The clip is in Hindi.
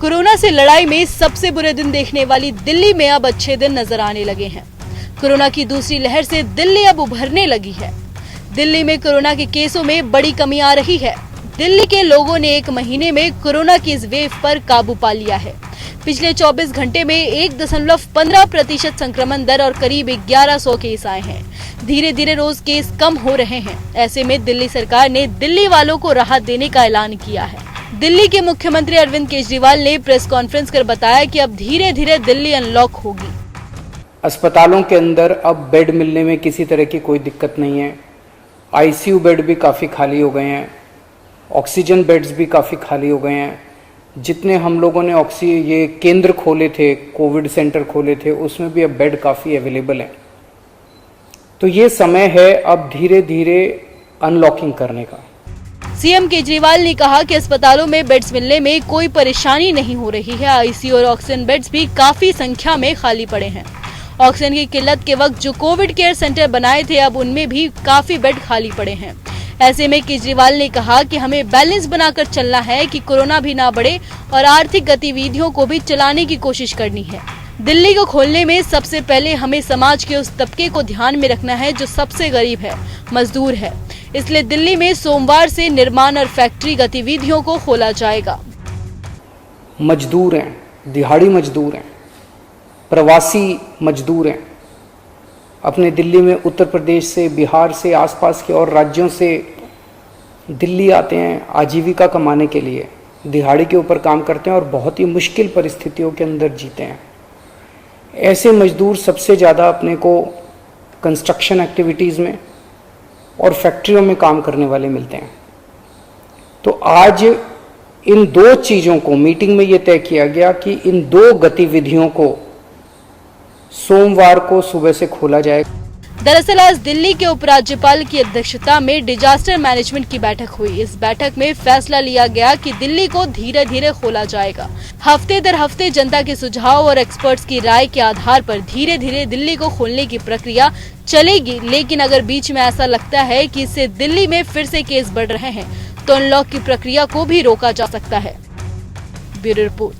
कोरोना से लड़ाई में सबसे बुरे दिन देखने वाली दिल्ली में अब अच्छे दिन नजर आने लगे हैं। कोरोना की दूसरी लहर से दिल्ली अब उभरने लगी है। दिल्ली में कोरोना के केसों में बड़ी कमी आ रही है। दिल्ली के लोगों ने एक महीने में कोरोना की इस वेव पर काबू पा लिया है। पिछले 24 घंटे में 1.15% संक्रमण दर और करीब 1100 केस आए हैं। धीरे धीरे रोज केस कम हो रहे हैं। ऐसे में दिल्ली सरकार ने दिल्ली वालों को राहत देने का ऐलान किया है। दिल्ली के मुख्यमंत्री अरविंद केजरीवाल ने प्रेस कॉन्फ्रेंस कर बताया कि अब धीरे धीरे दिल्ली अनलॉक होगी। अस्पतालों के अंदर अब बेड मिलने में किसी तरह की कोई दिक्कत नहीं है। आईसीयू बेड भी काफ़ी खाली हो गए हैं। ऑक्सीजन बेड्स भी काफ़ी खाली हो गए हैं। जितने हम लोगों ने ये केंद्र खोले थे, कोविड सेंटर खोले थे, उसमें भी अब बेड काफ़ी अवेलेबल है। तो ये समय है अब धीरे धीरे अनलॉकिंग करने का। सीएम केजरीवाल ने कहा कि अस्पतालों में बेड्स मिलने में कोई परेशानी नहीं हो रही है। आईसीयू और ऑक्सीजन बेड्स भी काफी संख्या में खाली पड़े हैं। ऑक्सीजन की किल्लत के वक्त जो कोविड केयर सेंटर बनाए थे, अब उनमें भी काफी बेड खाली पड़े हैं। ऐसे में केजरीवाल ने कहा कि हमें बैलेंस बनाकर चलना है कि कोरोना भी ना बढ़े और आर्थिक गतिविधियों को भी चलाने की कोशिश करनी है। दिल्ली को खोलने में सबसे पहले हमें समाज के उस तबके को ध्यान में रखना है जो सबसे गरीब है, मजदूर है। इसलिए दिल्ली में सोमवार से निर्माण और फैक्ट्री गतिविधियों को खोला जाएगा। मजदूर हैं, दिहाड़ी मजदूर हैं, प्रवासी मजदूर हैं। अपने दिल्ली में उत्तर प्रदेश से, बिहार से, आसपास के और राज्यों से दिल्ली आते हैं आजीविका कमाने के लिए। दिहाड़ी के ऊपर काम करते हैं और बहुत ही मुश्किल परिस्थितियों के अंदर जीते हैं। ऐसे मजदूर सबसे ज़्यादा अपने को कंस्ट्रक्शन एक्टिविटीज़ में और फैक्ट्रियों में काम करने वाले मिलते हैं। तो आज इन दो चीज़ों को मीटिंग में ये तय किया गया कि इन दो गतिविधियों को सोमवार को सुबह से खोला जाएगा। दरअसल आज दिल्ली के उपराज्यपाल की अध्यक्षता में डिजास्टर मैनेजमेंट की बैठक हुई। इस बैठक में फैसला लिया गया कि दिल्ली को धीरे धीरे खोला जाएगा। हफ्ते दर हफ्ते जनता के सुझाव और एक्सपर्ट्स की राय के आधार पर धीरे धीरे दिल्ली को खोलने की प्रक्रिया चलेगी। लेकिन अगर बीच में ऐसा लगता है कि इससे दिल्ली में फिर से केस बढ़ रहे हैं, तो अनलॉक की प्रक्रिया को भी रोका जा सकता है। Bureau report.